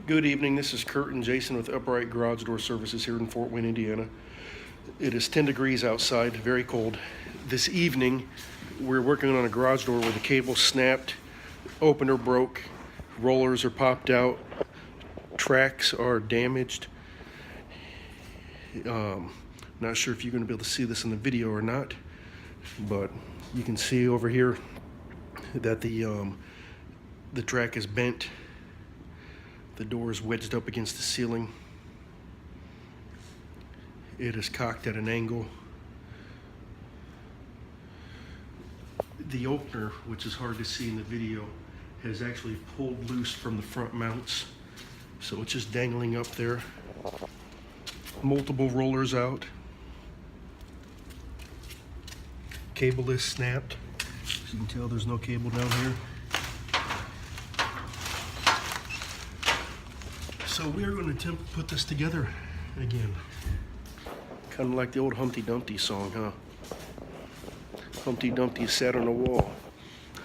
Good evening, this is Kurt and Jason with Upright Garage Door Services here in Fort Wayne, Indiana. It is 10 degrees outside, very cold. This evening, we're working on a garage door where the cable snapped, opener broke, rollers are popped out, tracks are damaged. Not sure if you're going to be able to see this in the video or not, but you can see over here that the track is bent. The door is wedged up against the ceiling. It is cocked at an angle. The opener, which is hard to see in the video, has actually pulled loose from the front mounts. So it's just dangling up there. Multiple rollers out. Cable is snapped. As you can tell, there's no cable down here. So we are going to attempt to put this together again. Kind of like the old Humpty Dumpty song, huh? Humpty Dumpty sat on a wall.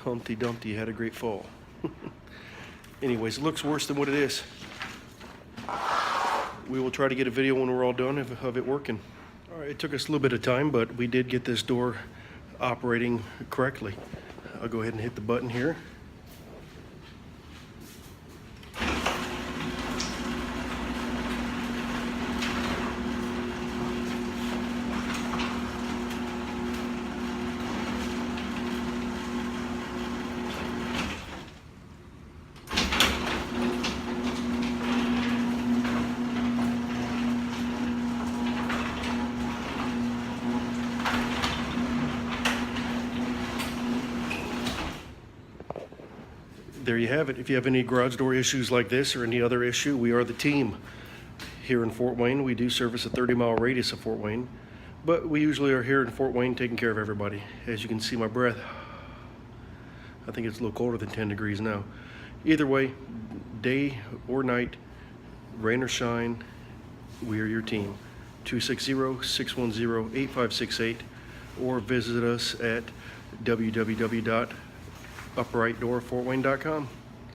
Humpty Dumpty had a great fall. Anyways, it looks worse than what it is. We will try to get a video when we're all done of it working. All right, it took us a little bit of time, but we did get this door operating correctly. I'll go ahead and hit the button here. There you have it. If you have any garage door issues like this or any other issue, we are the team here in Fort Wayne. We do service a 30-mile radius of Fort Wayne, but we usually are here in Fort Wayne taking care of everybody. As you can see my breath, I think it's a little colder than 10 degrees now. Either way, day or night, rain or shine, we are your team. 260-610-8568 or visit us at www.uprightdoorfortwayne.com.